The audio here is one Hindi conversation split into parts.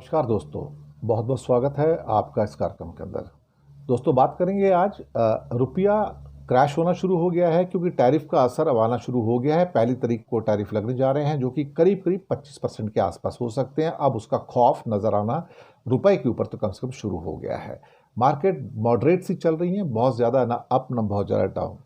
नमस्कार दोस्तों, बहुत बहुत स्वागत है आपका इस कार्यक्रम के अंदर। दोस्तों, बात करेंगे आज रुपया क्रैश होना शुरू हो गया है क्योंकि टैरिफ का असर अब आना शुरू हो गया है। पहली तारीख को टैरिफ लगने जा रहे हैं जो कि करीब करीब 25% के आसपास हो सकते हैं। अब उसका खौफ नज़र आना रुपए के ऊपर तो कम से कम शुरू हो गया है। मार्केट मॉडरेट सी चल रही है, बहुत ज़्यादा ना अप ना बहुत ज़्यादा डाउन।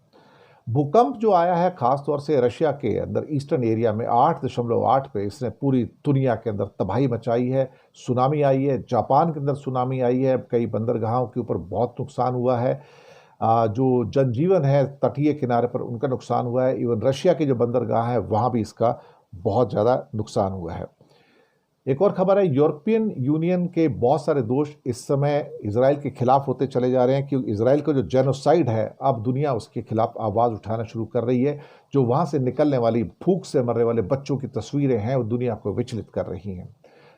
भूकंप जो आया है खास तौर से रशिया के अंदर ईस्टर्न एरिया में 8.8 पे, इसने पूरी दुनिया के अंदर तबाही मचाई है। सुनामी आई है, जापान के अंदर सुनामी आई है, कई बंदरगाहों के ऊपर बहुत नुकसान हुआ है। जो जनजीवन है तटीय किनारे पर उनका नुकसान हुआ है। इवन रशिया के जो बंदरगाह है वहाँ भी इसका बहुत ज़्यादा नुकसान हुआ है। एक और खबर है, यूरोपियन यूनियन के बहुत सारे दोष इस समय इजराइल के खिलाफ होते चले जा रहे हैं क्योंकि इजराइल का जो जेनोसाइड है अब दुनिया उसके खिलाफ आवाज़ उठाना शुरू कर रही है। जो वहाँ से निकलने वाली भूख से मरने वाले बच्चों की तस्वीरें हैं वो दुनिया को विचलित कर रही हैं।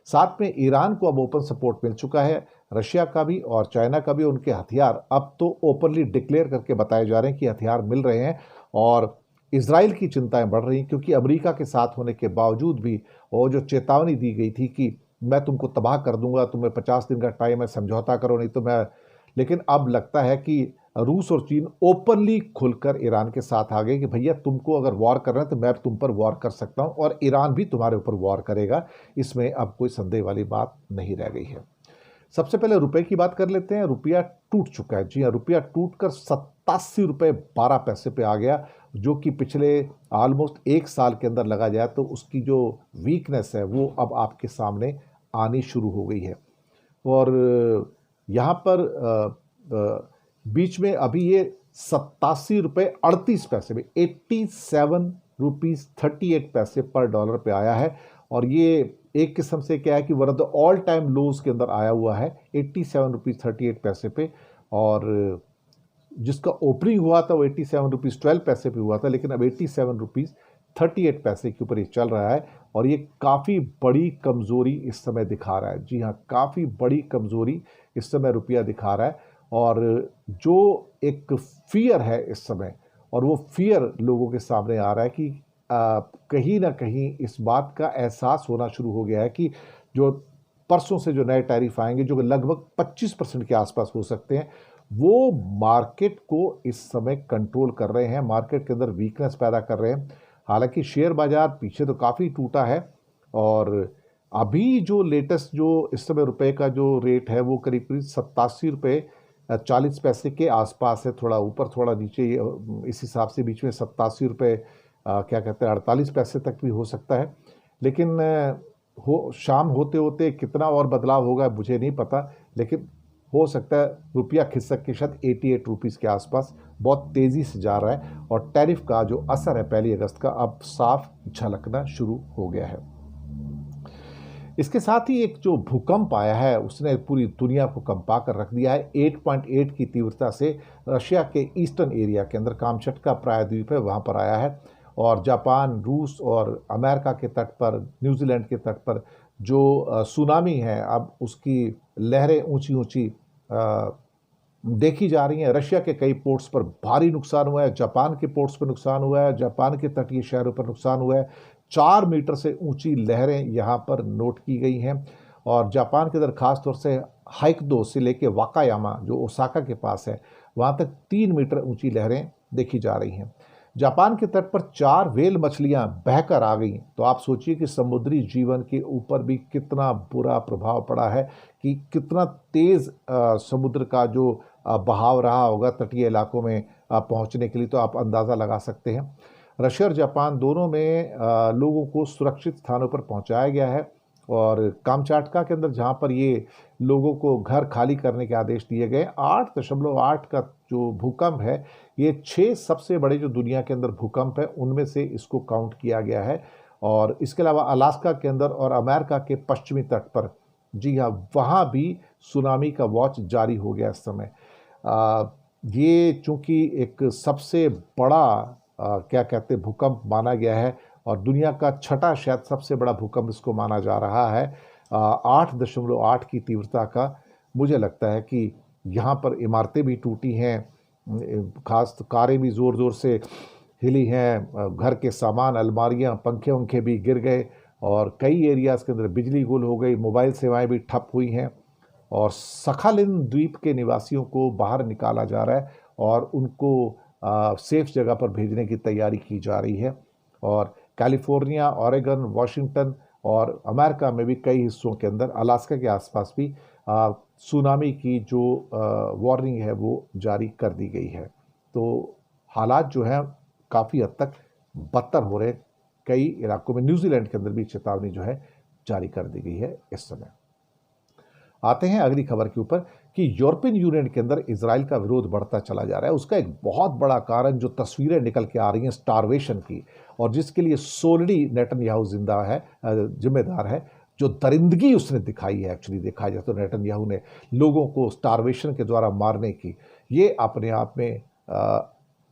साथ में ईरान को अब ओपन सपोर्ट मिल चुका है, रशिया का भी और चाइना का भी। उनके हथियार अब तो ओपनली डिक्लेयर करके बताए जा रहे हैं कि हथियार मिल रहे हैं। और इसराइल की चिंताएं बढ़ रही हैं क्योंकि अमेरिका के साथ होने के बावजूद भी और जो चेतावनी दी गई थी कि मैं तुमको तबाह कर दूंगा, तुम्हें 50 दिन का टाइम है, समझौता करो नहीं तो मैं। लेकिन अब लगता है कि रूस और चीन ओपनली खुलकर ईरान के साथ आ गए कि भैया तुमको अगर वॉर करना है तो मैं तुम पर वॉर कर सकता हूं और ईरान भी तुम्हारे ऊपर वॉर करेगा। इसमें अब कोई संदेह वाली बात नहीं रह गई है। सबसे पहले रुपए की बात कर लेते हैं। रुपया टूट चुका है, जी हाँ, रुपया टूटकर 87 रुपये 12 पैसे पे आ गया, जो कि पिछले ऑलमोस्ट एक साल के अंदर लगा जाए तो उसकी जो वीकनेस है वो अब आपके सामने आनी शुरू हो गई है। और यहाँ पर बीच में अभी ये 87 रुपये 38 पैसे में 87 रुपीज़ 38 पैसे पर डॉलर पे आया है। और ये एक किस्म से क्या है कि one of the all time lows के अंदर आया हुआ है 87 रुपीज़ 38 पैसे पे। और जिसका ओपनिंग हुआ था वो 87 रुपीज़ 12 पैसे पे हुआ था, लेकिन अब 87 रुपीज़ 38 पैसे के ऊपर ये चल रहा है। और ये काफ़ी बड़ी कमज़ोरी इस समय दिखा रहा है, जी हाँ, काफ़ी बड़ी कमज़ोरी इस समय रुपया दिखा रहा है। और जो एक फियर है इस समय, और वो फियर लोगों के सामने आ रहा है कि कहीं ना कहीं इस बात का एहसास होना शुरू हो गया है कि जो परसों से जो नए टैरिफ आएंगे जो लगभग 25% के आसपास हो सकते हैं, वो मार्केट को इस समय कंट्रोल कर रहे हैं, मार्केट के अंदर वीकनेस पैदा कर रहे हैं। हालांकि शेयर बाजार पीछे तो काफ़ी टूटा है। और अभी जो लेटेस्ट जो इस समय रुपए का जो रेट है वो करीब करीब 87 रुपये 40 पैसे के आसपास है, थोड़ा ऊपर थोड़ा नीचे। इस हिसाब से बीच में 87 रुपये क्या कहते हैं 48 पैसे तक भी हो सकता है। लेकिन हो शाम होते होते कितना और बदलाव होगा मुझे नहीं पता, लेकिन हो सकता है रुपया खिसक के शायद 88 रुपीज़ के आसपास बहुत तेज़ी से जा रहा है। और टैरिफ का जो असर है 1 अगस्त का अब साफ झलकना शुरू हो गया है। इसके साथ ही एक जो भूकंप आया है उसने पूरी दुनिया को कंपा कर रख दिया है। 8.8 की तीव्रता से रशिया के ईस्टर्न एरिया के अंदर कामचटका प्रायद्वीप है वहाँ पर आया है। और जापान, रूस और अमेरिका के तट पर, न्यूजीलैंड के तट पर जो सुनामी है अब उसकी लहरें ऊंची ऊंची देखी जा रही हैं। रशिया के कई पोर्ट्स पर भारी नुकसान हुआ है, जापान के पोर्ट्स पर नुकसान हुआ है, जापान के तटीय शहरों पर नुकसान हुआ है। 4 मीटर से ऊंची लहरें यहाँ पर नोट की गई हैं। और जापान के अंदर खास तौर से हाइक्दो से लेके वाकायामा जो ओसाका के पास है वहाँ तक 3 मीटर ऊंची लहरें देखी जा रही हैं। जापान के तट पर 4 व्हेल मछलियां बहकर आ गई। तो आप सोचिए कि समुद्री जीवन के ऊपर भी कितना बुरा प्रभाव पड़ा है, कि कितना तेज समुद्र का जो बहाव रहा होगा तटीय इलाकों में पहुंचने के लिए, तो आप अंदाज़ा लगा सकते हैं। रशिया और जापान दोनों में लोगों को सुरक्षित स्थानों पर पहुंचाया गया है। और कामचाटका के अंदर जहां पर ये लोगों को घर खाली करने के आदेश दिए गए, 8.8 का जो भूकंप है ये 6 सबसे बड़े जो दुनिया के अंदर भूकंप है उनमें से इसको काउंट किया गया है। और इसके अलावा अलास्का के अंदर और अमेरिका के पश्चिमी तट पर, जी हाँ, वहाँ भी सुनामी का वॉच जारी हो गया इस समय। ये चूंकि एक सबसे बड़ा क्या कहते हैं भूकंप माना गया है और दुनिया का छठा शायद सबसे बड़ा भूकंप इसको माना जा रहा है 8.8 की तीव्रता का। मुझे लगता है कि यहाँ पर इमारतें भी टूटी हैं, खास तो कारें भी ज़ोर ज़ोर से हिली हैं, घर के सामान, अलमारियाँ, पंखे वंखे भी गिर गए। और कई एरियाज़ के अंदर बिजली गुल हो गई, मोबाइल सेवाएं भी ठप हुई हैं और सखालिन द्वीप के निवासियों को बाहर निकाला जा रहा है और उनको सेफ जगह पर भेजने की तैयारी की जा रही है। और कैलिफोर्निया, ओरेगन, वॉशिंगटन और अमेरिका में भी कई हिस्सों के अंदर, अलास्का के आसपास भी सुनामी की जो वार्निंग है वो जारी कर दी गई है। तो हालात जो हैं काफ़ी हद तक बदतर हो रहे हैं। कई इलाकों में, न्यूजीलैंड के अंदर भी चेतावनी जो है जारी कर दी गई है इस समय। आते हैं अगली खबर के ऊपर कि यूरोपियन यूनियन के अंदर इजराइल का विरोध बढ़ता चला जा रहा है। उसका एक बहुत बड़ा कारण जो तस्वीरें निकल के आ रही हैं स्टारवेशन की, और जिसके लिए सोलडी नेतन्याहू जिम्मेदार है। जो दरिंदगी उसने दिखाई है, एक्चुअली देखा जाए तो नेतन्याहू ने लोगों को स्टारवेशन के द्वारा मारने की, ये अपने आप में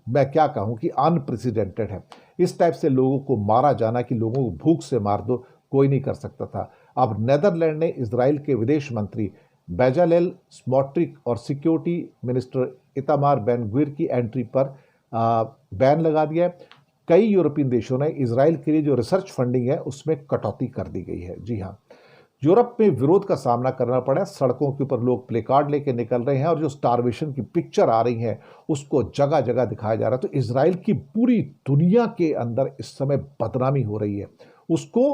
मैं क्या कहूँ कि अनप्रेसिडेंटेड है। इस टाइप से लोगों को मारा जाना कि लोगों को भूख से मार दो, कोई नहीं कर सकता था। अब नेदरलैंड ने इजराइल के विदेश मंत्री बेजालेल स्मोट्रिक और security minister Itamar Ben Gvir की एंट्री पर बैन लगा दिया है। कई यूरोपियन देशों ने इजराइल के लिए जो रिसर्च फंडिंग है उसमें कटौती कर दी गई है। जी हाँ, यूरोप में विरोध का सामना करना पड़ा। सड़कों के ऊपर लोग प्ले कार्ड लेके निकल रहे हैं और जो स्टारवेशन की पिक्चर आ रही है उसको जगह जगह दिखाया जा रहा है। तो इजराइल की पूरी दुनिया के अंदर इस समय बदनामी हो रही है। उसको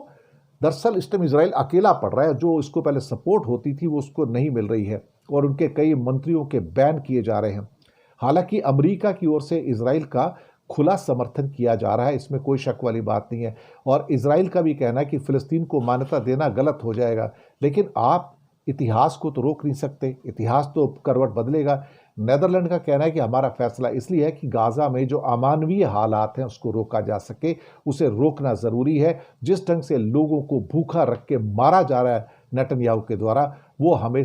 दरअसल इस टाइम इजराइल अकेला पड़ रहा है। जो इसको पहले सपोर्ट होती थी वो उसको नहीं मिल रही है और उनके कई मंत्रियों के बैन किए जा रहे हैं। हालांकि अमेरिका की ओर से इजराइल का खुला समर्थन किया जा रहा है, इसमें कोई शक वाली बात नहीं है। और इजराइल का भी कहना है कि फिलिस्तीन को मान्यता देना गलत हो जाएगा, लेकिन आप इतिहास को तो रोक नहीं सकते, इतिहास तो करवट बदलेगा। नेदरलैंड का कहना है कि हमारा फैसला इसलिए है कि गाजा में जो अमानवीय हालात हैं उसको रोका जा सके, उसे रोकना ज़रूरी है। जिस ढंग से लोगों को भूखा रख के मारा जा रहा है नेतन्याहू के द्वारा, वो हमें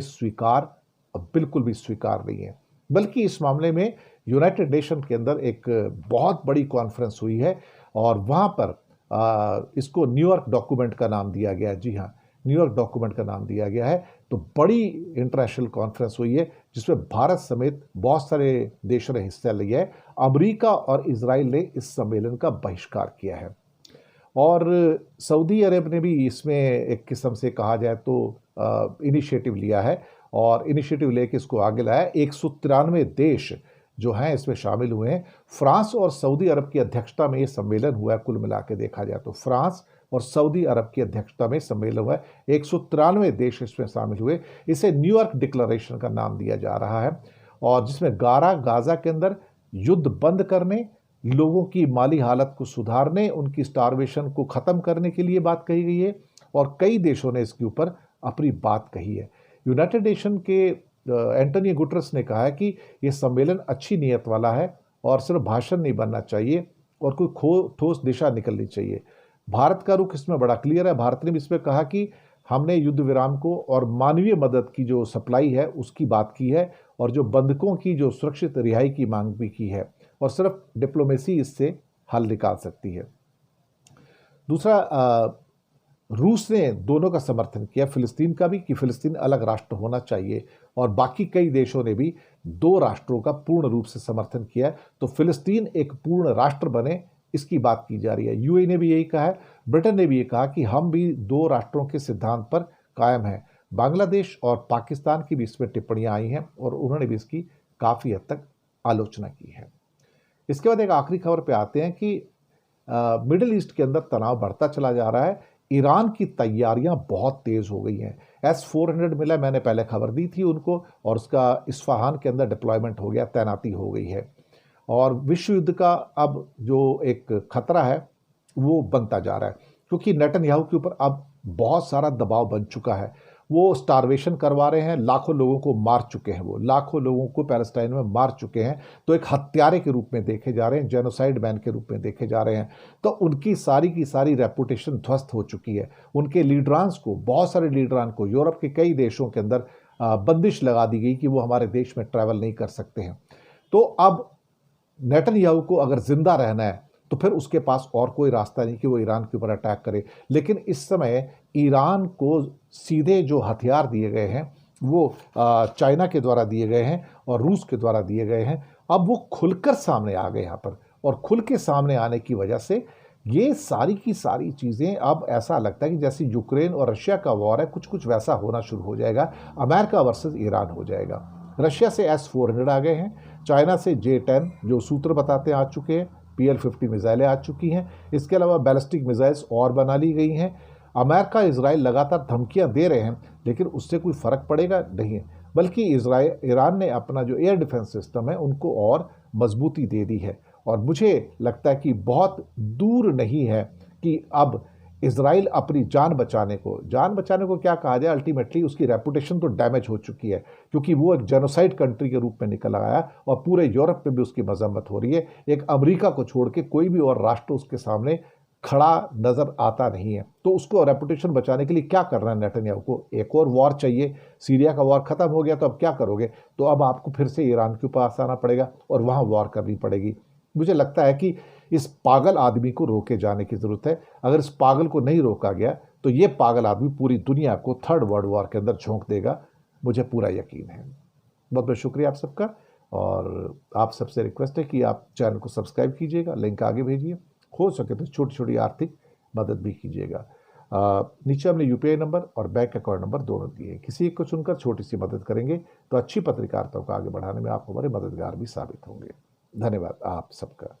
बिल्कुल भी स्वीकार नहीं है। बल्कि इस मामले में यूनाइटेड नेशन के अंदर एक बहुत बड़ी कॉन्फ्रेंस हुई है और वहाँ पर इसको न्यूयॉर्क डॉक्यूमेंट का नाम दिया गया है। जी हाँ, न्यूयॉर्क डॉक्यूमेंट का नाम दिया गया है। तो बड़ी इंटरनेशनल कॉन्फ्रेंस हुई है जिसमें भारत समेत बहुत सारे देशों ने हिस्सा लिया है। अमेरिका और इजराइल ने इस सम्मेलन का बहिष्कार किया है और सऊदी अरब ने भी इसमें एक किस्म से कहा जाए तो इनिशिएटिव लिया है और इनिशिएटिव लेके इसको आगे लाया। 193 देश जो हैं इसमें शामिल हुए हैं। फ्रांस और सऊदी अरब की अध्यक्षता में ये सम्मेलन हुआ है। कुल मिला के देखा जाए तो फ्रांस और सऊदी अरब की अध्यक्षता में सम्मेलन हुआ है। 193 देश इसमें शामिल हुए। इसे न्यूयॉर्क डिक्लेरेशन का नाम दिया जा रहा है और जिसमें गाजा के अंदर युद्ध बंद करने, लोगों की माली हालत को सुधारने, उनकी स्टारवेशन को ख़त्म करने के लिए बात कही गई है और कई देशों ने इसके ऊपर अपनी बात कही है। यूनाइटेड नेशन के एंटोनियो गुटरेस ने कहा है कि यह सम्मेलन अच्छी नीयत वाला है और सिर्फ भाषण नहीं बनना चाहिए और कोई ठोस दिशा निकलनी चाहिए। भारत का रुख इसमें बड़ा क्लियर है। भारत ने भी इसमें कहा कि हमने युद्ध विराम को और मानवीय मदद की जो सप्लाई है उसकी बात की है और जो बंधकों की जो सुरक्षित रिहाई की मांग भी की है और सिर्फ डिप्लोमेसी इससे हल निकाल सकती है। दूसरा, रूस ने दोनों का समर्थन किया, फिलिस्तीन का भी, कि फिलिस्तीन अलग राष्ट्र होना चाहिए और बाकी कई देशों ने भी 2 राष्ट्रों का पूर्ण रूप से समर्थन किया। तो फिलिस्तीन एक पूर्ण राष्ट्र बने, इसकी बात की जा रही है। यूएई ने भी यही कहा है, ब्रिटेन ने भी ये कहा कि हम भी 2 राष्ट्रों के सिद्धांत पर कायम हैं। बांग्लादेश और पाकिस्तान की भी इसमें टिप्पणियां आई हैं और उन्होंने भी इसकी काफ़ी हद तक आलोचना की है। इसके बाद एक आखिरी खबर पे आते हैं कि मिडिल ईस्ट के अंदर तनाव बढ़ता चला जा रहा है। ईरान की तैयारियां बहुत तेज़ हो गई हैं। S-400 मिला, मैंने पहले खबर दी थी उनको, और उसका इस्फहान के अंदर डिप्लॉयमेंट हो गया, तैनाती हो गई है और विश्व युद्ध का अब जो एक खतरा है वो बनता जा रहा है क्योंकि नेतन्याहू के ऊपर अब बहुत सारा दबाव बन चुका है। वो स्टारवेशन करवा रहे हैं, लाखों लोगों को मार चुके हैं, वो लाखों लोगों को पैलेस्टाइन में मार चुके हैं। तो एक हत्यारे के रूप में देखे जा रहे हैं, जेनोसाइड मैन के रूप में देखे जा रहे हैं। तो उनकी सारी की सारी रेपुटेशन ध्वस्त हो चुकी है। उनके लीडरांस को, बहुत सारे लीडरान को यूरोप के कई देशों के अंदर बंदिश लगा दी गई कि वो हमारे देश में ट्रैवल नहीं कर सकते हैं। तो अब नेतन्याहू को अगर जिंदा रहना है तो फिर उसके पास और कोई रास्ता नहीं कि वो ईरान के ऊपर अटैक करे। लेकिन इस समय ईरान को सीधे जो हथियार दिए गए हैं वो चाइना के द्वारा दिए गए हैं और रूस के द्वारा दिए गए हैं। अब वो खुलकर सामने आ गए यहाँ पर, और खुल के सामने आने की वजह से ये सारी की सारी चीज़ें अब ऐसा लगता है कि जैसे यूक्रेन और रशिया का वॉर है, कुछ कुछ वैसा होना शुरू हो जाएगा। अमेरिका वर्सेस ईरान हो जाएगा। रशिया से S-400 आ गए हैं, चाइना से J-10 जो सूत्र बताते आ चुके हैं, PL-50 मिसाइलें आ चुकी हैं, इसके अलावा बैलिस्टिक मिसाइल्स और बना ली गई हैं। अमेरिका इजराइल लगातार धमकियां दे रहे हैं, लेकिन उससे कोई फर्क पड़ेगा नहीं है, बल्कि ईरान ने अपना जो एयर डिफेंस सिस्टम है उनको और मजबूती दे दी है। और मुझे लगता है कि बहुत दूर नहीं है कि अब इजराइल अपनी जान बचाने को क्या कहा जाए, अल्टीमेटली उसकी रेपुटेशन तो डैमेज हो चुकी है, क्योंकि वो एक जेनोसाइड कंट्री के रूप में निकल आया और पूरे यूरोप में भी उसकी मजम्मत हो रही है। एक अमेरिका को छोड़ के कोई भी और राष्ट्र उसके सामने खड़ा नजर आता नहीं है। तो उसको रेपुटेशन बचाने के लिए क्या करना है नेतन्याहू को? एक और वॉर चाहिए। सीरिया का वॉर खत्म हो गया तो अब क्या करोगे? तो अब आपको फिर से ईरान के पास आना पड़ेगा और वहां वॉर करनी पड़ेगी। मुझे लगता है कि इस पागल आदमी को रोके जाने की जरूरत है। अगर इस पागल को नहीं रोका गया तो ये पागल आदमी पूरी दुनिया को थर्ड वर्ल्ड वॉर के अंदर झोंक देगा, मुझे पूरा यकीन है। बहुत बहुत शुक्रिया आप सबका, और आप सबसे रिक्वेस्ट है कि आप चैनल को सब्सक्राइब कीजिएगा, लिंक आगे भेजिए, हो सके तो छोटी छोटी आर्थिक मदद भी कीजिएगा। नीचे हमने UPI नंबर और बैंक अकाउंट नंबर दोनों दिए, किसी एक को चुनकर छोटी सी मदद करेंगे तो अच्छी पत्रकारिता को आगे बढ़ाने में आप हमारे मददगार भी साबित होंगे। धन्यवाद आप सबका।